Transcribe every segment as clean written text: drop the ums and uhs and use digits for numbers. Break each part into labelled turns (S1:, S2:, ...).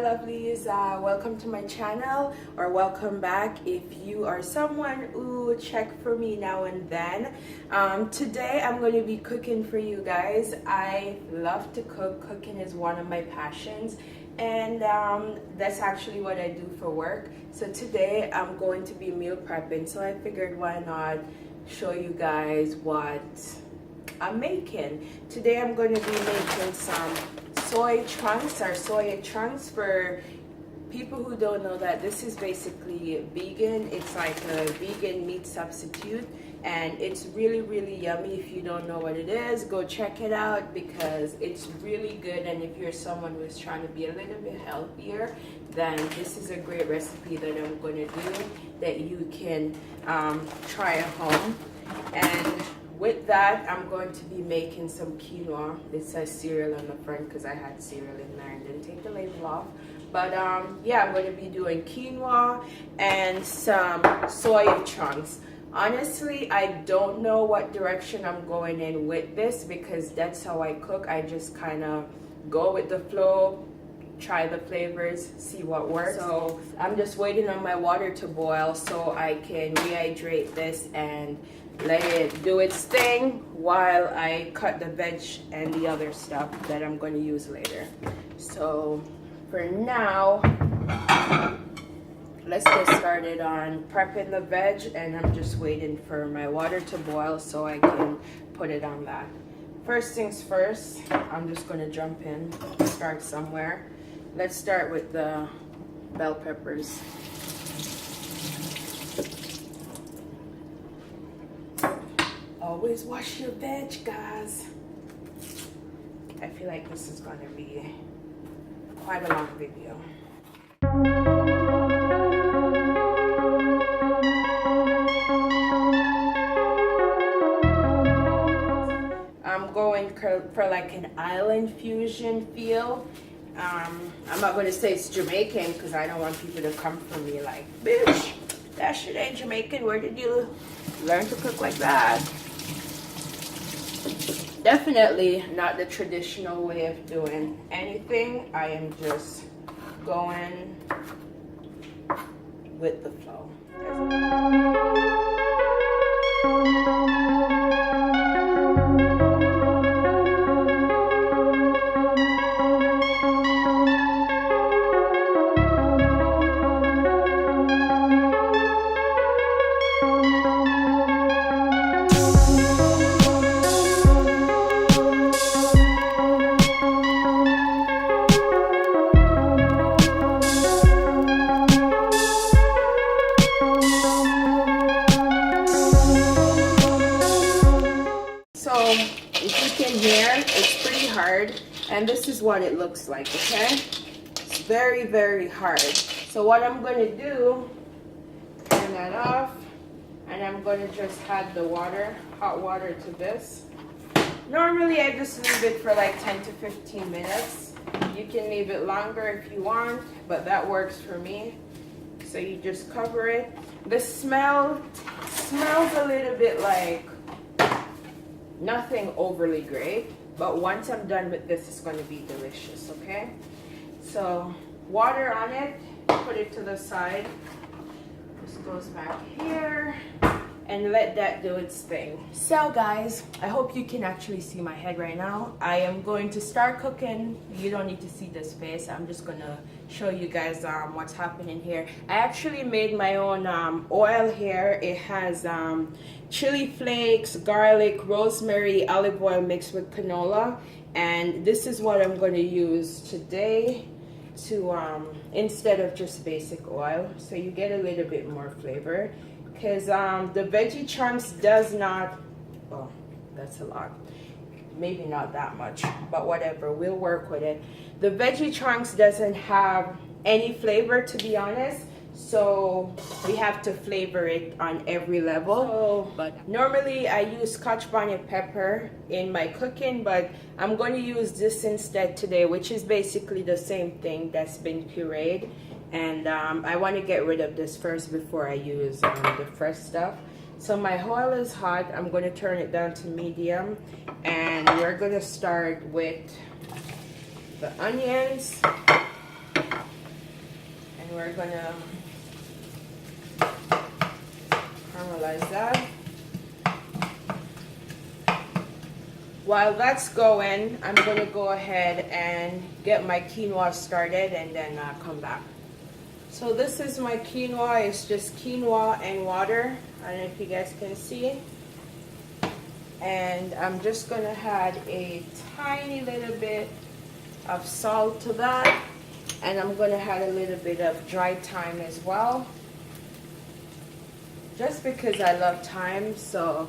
S1: lovelies, welcome to my channel, or welcome back if you are someone who check for me now and then. Today I'm going to be cooking for you guys. I love to cook. Cooking is one of my passions, and that's actually what I do for work. So today I'm going to be meal prepping, so I figured why not show you guys what I'm making. Today I'm going to be making some soy chunks, or soya chunks. For people who don't know that, this is basically vegan. It's like a vegan meat substitute, and it's really yummy. If you don't know what it is, go check it out because it's really good. And if you're someone who is trying to be a little bit healthier, then this is a great recipe that I'm going to do that you can try at home. And with that, I'm going to be making some quinoa. It says cereal on the front because I had cereal in there and didn't take the label off. But yeah, I'm going to be doing quinoa and some soya chunks. Honestly, I don't know what direction I'm going in with this because that's how I cook. I just kind of go with the flow, try the flavors, see what works. So I'm just waiting on my water to boil so I can rehydrate this and let it do its thing while I cut the veg and the other stuff that I'm going to use later. So for now, let's get started on prepping the veg, and I'm just waiting for my water to boil so I can put it on that. First things first, I'm just going to jump in, start somewhere. Let's start with the bell peppers. Always wash your veg, guys. I feel like this is going to be quite a long video. I'm going for like an island fusion feel. I'm not going to say it's Jamaican because I don't want people to come for me like, bitch, that shit ain't Jamaican. Where did you learn to cook like that? Definitely not the traditional way of doing anything. I am just going with the flow. And this is what it looks like, okay? It's very hard. So what I'm going to do, turn that off, and I'm going to just add the water, hot water to this. Normally I just leave it for like 10 to 15 minutes. You can leave it longer if you want, but that works for me. So you just cover it. The smell smells a little bit like nothing overly great. But once I'm done with this, it's going to be delicious, okay? So, water on it, put it to the side. This goes back here, and let that do its thing. So guys, I hope you can actually see my head right now. I am going to start cooking. You don't need to see this face. I'm just going to show you guys what's happening here. I actually made my own oil here. It has chili flakes, garlic, rosemary, olive oil mixed with canola, and this is what I'm going to use today to instead of just basic oil, so you get a little bit more flavor, because the veggie chunks does not, oh, that's a lot, maybe not that much, but whatever, we'll work with it. The veggie chunks doesn't have any flavor, to be honest. So we have to flavor it on every level. But normally I use Scotch bonnet pepper in my cooking, but I'm going to use this instead today, which is basically the same thing that's been pureed. And I want to get rid of this first before I use the fresh stuff. So my oil is hot. I'm going to turn it down to medium, and we're going to start with the onions. we're gonna caramelize that. While that's going, I'm gonna go ahead and get my quinoa started and then come back. So this is my quinoa. It's just quinoa and water. I don't know if you guys can see. And I'm just gonna add a tiny little bit of salt to that. And I'm gonna add a little bit of dry thyme as well. Just because I love thyme, so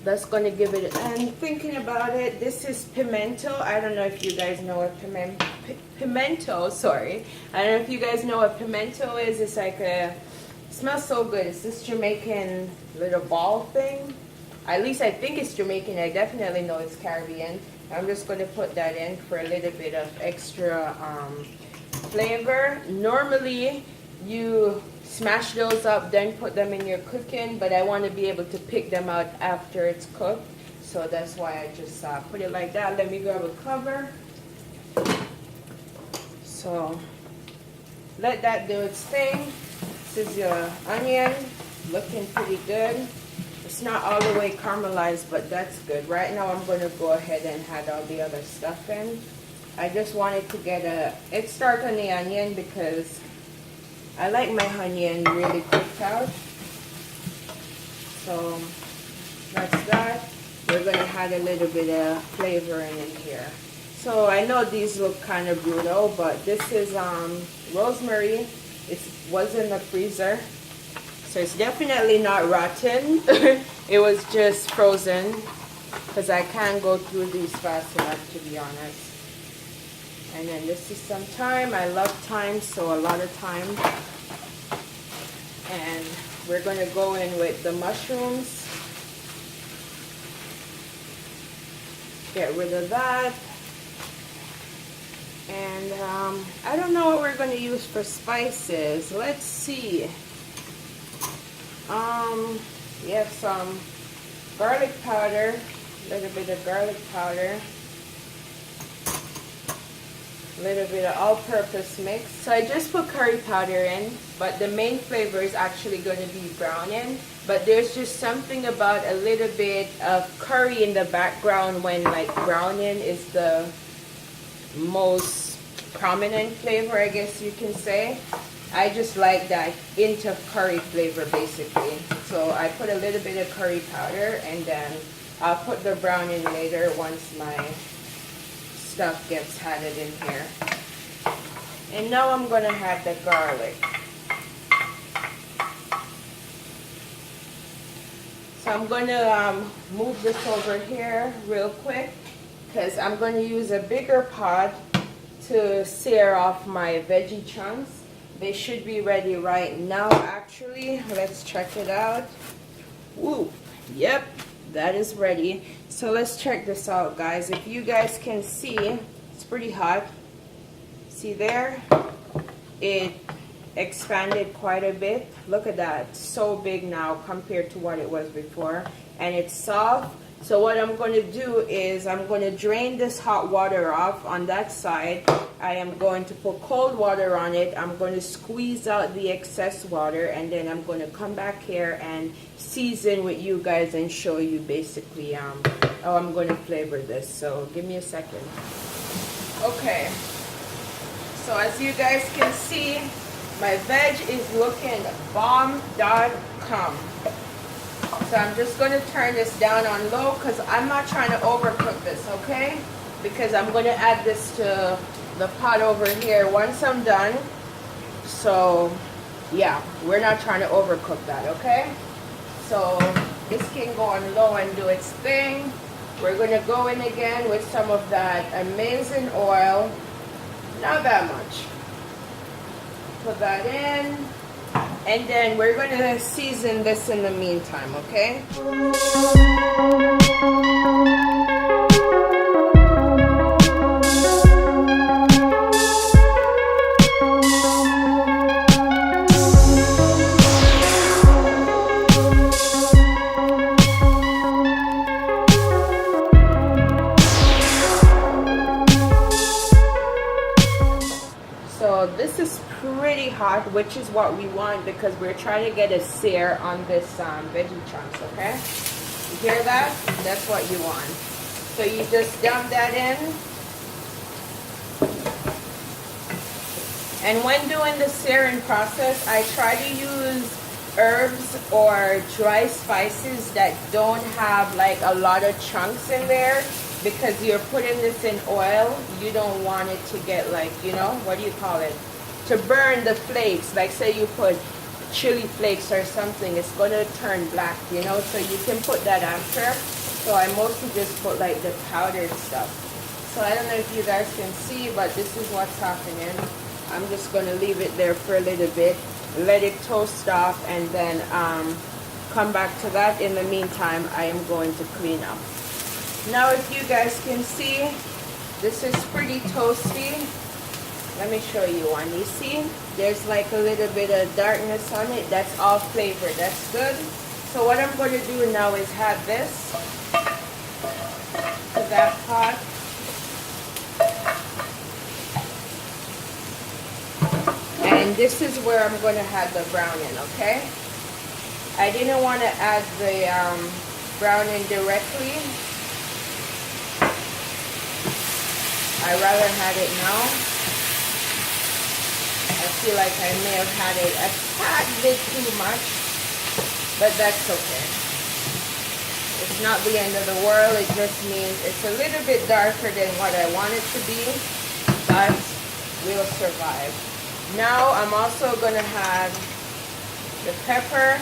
S1: that's gonna give it. And thinking about it, this is pimento. I don't know if you guys know what pimento, sorry. I don't know if you guys know what pimento is. It's like it smells so good. It's this Jamaican little ball thing. At least I think it's Jamaican. I definitely know it's Caribbean. I'm just gonna put that in for a little bit of extra flavor. Normally you smash those up, then put them in your cooking, but I want to be able to pick them out after it's cooked, so that's why I just put it like that. Let me grab a cover. So let that do its thing. This is your onion, looking pretty good. It's not all the way caramelized, but that's good. Right now I'm going to go ahead and add all the other stuff in. I just wanted to get a head start on the onion because I like my onion really cooked out. So that's that. We're going to add a little bit of flavor in here. So I know these look kind of brutal, but this is rosemary. It was in the freezer. So it's definitely not rotten. It was just frozen because I can't go through these fast enough, to be honest. And then this is some thyme. I love thyme, so a lot of thyme. And we're going to go in with the mushrooms. Get rid of that. And I don't know what we're going to use for spices. Let's see. We have some garlic powder, a little bit of garlic powder. A little bit of all-purpose mix. So I just put curry powder in, but the main flavor is actually going to be browning. But there's just something about a little bit of curry in the background when like browning is the most prominent flavor, I guess you can say. I just like that hint of curry flavor basically. So I put a little bit of curry powder and then I'll put the browning later once my stuff gets added in here. And now I'm going to add the garlic. So I'm going to move this over here real quick because I'm going to use a bigger pot to sear off my veggie chunks. They should be ready right now actually. Let's check it out. Woo! Yep, that is ready. So let's check this out, guys. If you guys can see, it's pretty hot. See there? It expanded quite a bit. Look at that. It's so big now compared to what it was before. And it's soft. So what I'm going to do is I'm going to drain this hot water off on that side. I am going to put cold water on it. I'm going to squeeze out the excess water, and then I'm going to come back here and season with you guys and show you basically how I'm going to flavor this. So give me a second. Okay. So as you guys can see, my veg is looking bomb.com. So I'm just going to turn this down on low because I'm not trying to overcook this, okay? Because I'm going to add this to the pot over here once I'm done. So yeah, we're not trying to overcook that, okay? So this can go on low and do its thing. We're going to go in again with some of that amazing oil. Not that much. Put that in. And then we're going to season this in the meantime, okay? hot, which is what we want because we're trying to get a sear on this veggie chunks, okay? You hear that? That's what you want. So you just dump that in. And when doing the searing process, I try to use herbs or dry spices that don't have like a lot of chunks in there, because you're putting this in oil. You don't want it to get like, you know, what do you call it? To burn the flakes. Like say you put chili flakes or something, it's going to turn black, you know, so you can put that after. So I mostly just put like the powdered stuff. So I don't know if you guys can see, but this is what's happening. I'm just going to leave it there for a little bit, let it toast off, and then come back to that. In the meantime, I am going to clean up. Now if you guys can see, this is pretty toasty. Let me show you one. You see, there's like a little bit of darkness on it. That's all flavor. That's good. So what I'm going to do now is add this to that pot. And this is where I'm going to add the browning, okay? I didn't want to add the browning directly. I rather had it now. I feel like I may have had it a tad bit too much, but that's okay. It's not the end of the world. It just means it's a little bit darker than what I want it to be, but we'll survive. Now I'm also going to add the pepper.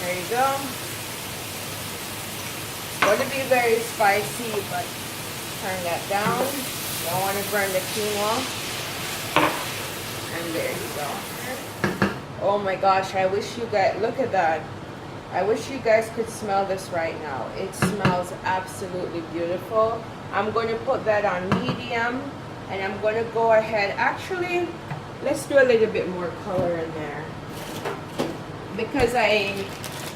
S1: There you go. It's going to be very spicy, but turn that down. Don't want to burn the quinoa. And there you go. Oh my gosh, I wish you guys, look at that. I wish you guys could smell this right now. It smells absolutely beautiful. I'm going to put that on medium, and I'm going to go ahead. Actually, let's do a little bit more color in there, because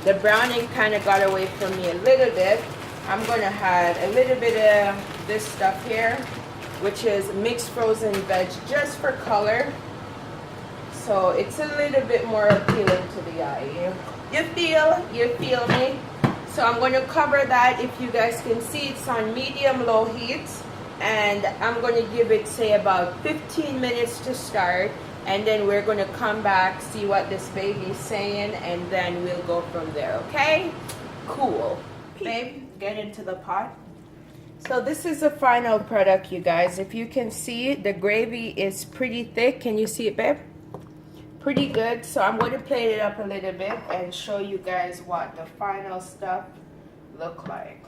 S1: the browning kind of got away from me a little bit. I'm going to add a little bit of this stuff here, which is mixed frozen veg, just for color. So it's a little bit more appealing to the eye. You feel me? So I'm going to cover that. If you guys can see, it's on medium-low heat, and I'm going to give it, say, about 15 minutes to start, and then we're going to come back, see what this baby's saying, and then we'll go from there, okay? Cool. Babe, get into the pot. So this is the final product, you guys. If you can see, the gravy is pretty thick. Can you see it, babe? Pretty good. So I'm going to plate it up a little bit and show you guys what the final stuff look like.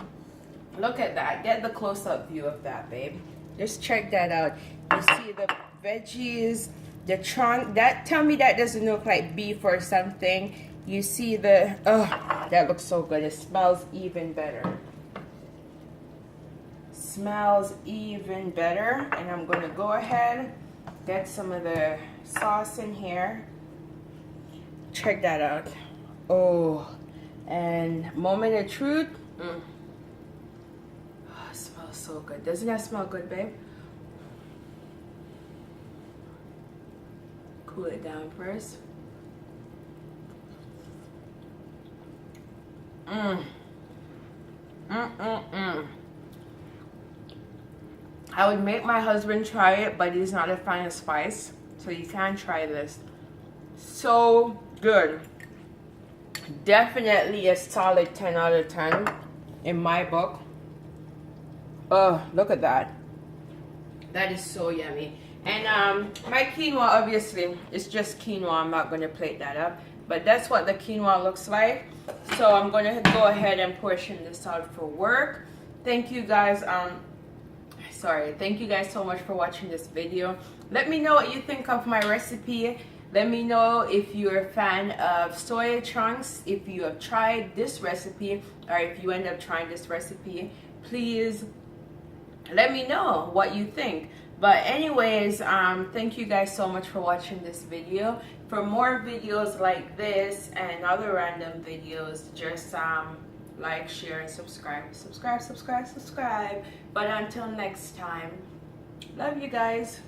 S1: Look at that. Get the close-up view of that, babe. Just check that out. You see the veggies, the trunk. That, tell me that doesn't look like beef or something. You see the, oh, that looks so good. It smells even better. Smells even better. And I'm going to go ahead, get some of the sauce in here. Check that out. Oh, and moment of truth. Oh, it smells so good. Doesn't that smell good, babe? Cool it down first. I would make my husband try it, but he's not a fan of spice, so you can try this. So good. Definitely a solid 10 out of 10 in my book. Oh, look at that. That is so yummy. And my quinoa, obviously, is just quinoa. I'm not going to plate that up, but that's what the quinoa looks like. So I'm going to go ahead and portion this out for work. Thank you guys. Thank you guys so much for watching this video. Let me know what you think of my recipe. Let me know if you're a fan of soya chunks, if you have tried this recipe, or if you end up trying this recipe. Please let me know what you think. But anyways, thank you guys so much for watching this video. For more videos like this and other random videos, just like, share, subscribe. But until next time, love you guys.